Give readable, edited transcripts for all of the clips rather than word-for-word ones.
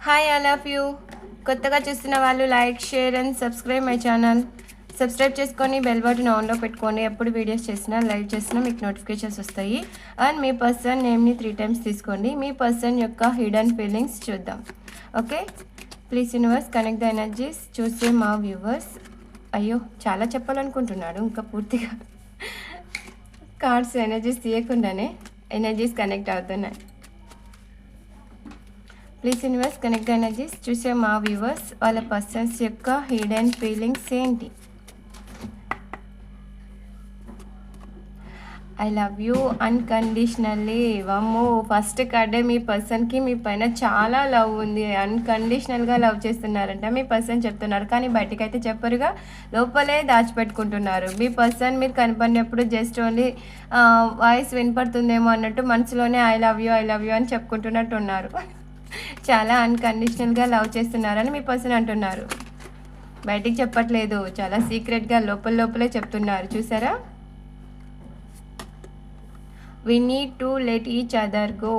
Hi I love you. కొత్తగా చూస్తున్న వాళ్ళు like, share and subscribe my channel. Subscribe చేసుకొని బెల్ బటన్ ఆన్లో పెట్టుకోండి. ఎప్పుడు వీడియోస్ చేసినా లైవ్ చేసినా మీకు నోటిఫికేషన్స్ వస్తాయి. అండ్ మీ పర్సన్ నేమ్ని 3 times తీసుకోండి. మీ పర్సన్ యొక్క హిడెన్ ఫీలింగ్స్ చూద్దాం. Okay, please universe connect the energies. చూసే మా వ్యూవర్స్. అయ్యో, చాలా చెప్పాలనుకుంటున్నాడు, ఇంకా పూర్తిగా కార్డ్స్ ఎనర్జీస్ తీయకుండానే ఎనర్జీస్ కనెక్ట్ అవుతున్నాయి. Please universe connect energies. చూసే మా వ్యూవర్స్ వాళ్ళ పర్సన్స్ యొక్క హిడెన్ ఫీలింగ్స్ ఏంటి? I love you unconditionally. వమ్మో, ఫస్ట్ కార్డే మీ పర్సన్కి మీ పైన చాలా లవ్ ఉంది. అన్కండిషనల్గా లవ్ చేస్తున్నారంట మీ పర్సన్ చెప్తున్నారు. కానీ బయటికి అయితే చెప్పరుగా, లోపలే దాచిపెట్టుకుంటున్నారు. మీ పర్సన్ మీరు కనపడినప్పుడు జస్ట్ ఓన్లీ వాయిస్ వినపడుతుందేమో అన్నట్టు మనసులోనే ఐ లవ్ యూ అని చెప్పుకుంటున్నట్టు ఉన్నారు. చాలా అన్కండిషనల్గా లవ్ చేస్తున్నారని మీ పర్సన్ అంటున్నారు. బయటికి చెప్పట్లేదు, చాలా సీక్రెట్గా లోపలే చెప్తున్నారు. చూసారా? We need to let each other go.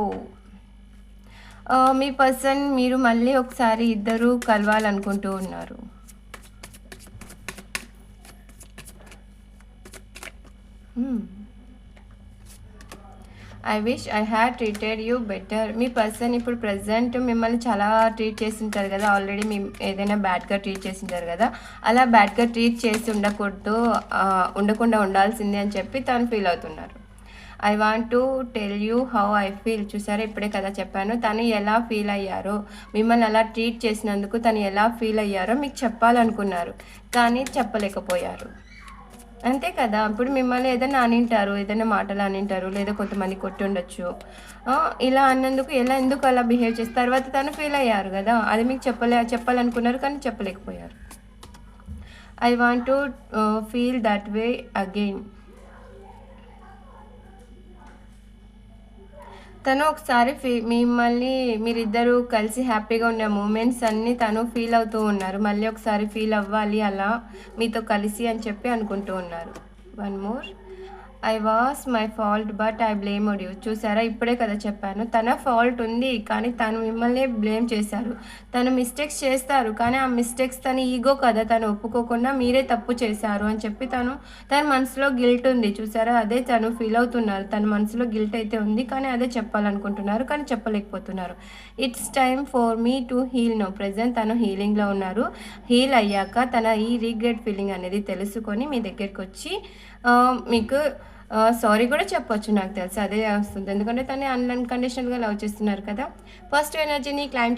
మీ పర్సన్ మీరు మళ్ళీ ఒకసారి ఇద్దరు కలవాలనుకుంటూ ఉన్నారు. I wish I had treated you better. మీ పర్సన్ ఇప్పుడు ప్రజెంట్ మిమ్మల్ని చాలా ట్రీట్ చేస్తుంటారు కదా, ఆల్రెడీ మీ ఏదైనా బ్యాడ్గా ట్రీట్ చేస్తుంటారు కదా, అలా బ్యాడ్గా ట్రీట్ చేసి ఉండకుండా ఉండాల్సిందే అని చెప్పి తను ఫీల్ అవుతున్నారు. I want to tell you how I feel. చూసారా, ఇప్పుడే కదా చెప్పాను. తను ఎలా ఫీల్ అయ్యారో, మిమ్మల్ని అలా ట్రీట్ చేసినందుకు తను ఎలా ఫీల్ అయ్యారో మీకు చెప్పాలనుకున్నారు, కానీ చెప్పలేకపోయారు. అంతే కదా. ఇప్పుడు మిమ్మల్ని ఏదైనా అనింటారు, ఏదైనా మాటలు అనింటారు, లేదా కొంతమంది కొట్టి ఉండొచ్చు. ఇలా అన్నందుకు ఎందుకు అలా బిహేవ్ చేసి తర్వాత తను ఫీల్ అయ్యారు కదా, అది మీకు చెప్పాలనుకున్నారు కానీ చెప్పలేకపోయారు. I want to feel that way again. తను ఒకసారి మిమ్మల్ని మీరిద్దరూ కలిసి హ్యాపీగా ఉన్న మూమెంట్స్ అన్నీ తను ఫీల్ అవుతూ ఉన్నారు. మళ్ళీ ఒకసారి ఫీల్ అవ్వాలి అలా మీతో కలిసి అని చెప్పి అనుకుంటూ ఉన్నారు. One more. I was my fault but I blamed you. చూసారా, ఇప్పుడే కదా చెప్పాను. తన ఫాల్ట్ ఉంది కానీ తను మిమ్మల్ని బ్లేమ్ చేశారు. తను మిస్టేక్స్ చేస్తారు కానీ ఆ మిస్టేక్స్ తన ఈగో కదా, తను ఒప్పుకోకుండా మీరే తప్పు చేశారు అని చెప్పి తన మనసులో గిల్ట్ ఉంది. చూసారా, అదే తను ఫీల్ అవుతున్నారు. తన మనసులో గిల్ట్ అయితే ఉంది కానీ అదే చెప్పాలనుకుంటున్నారు కానీ చెప్పలేకపోతున్నారు. It's time for me to heal no. Present తను హీలింగ్లో ఉన్నారు. హీల్ అయ్యాక తన ఈ రీగ్రెట్ ఫీలింగ్ అనేది తెలుసుకొని మీ దగ్గరికి వచ్చి మీకు సారీ కూడా చెప్పొచ్చు. నాకు తెలుసు అదే వస్తుంది, ఎందుకంటే తను అన్కండిషనల్గా లవ్ చేస్తున్నారు కదా. ఫస్ట్ ఎనర్జీని క్లైమ్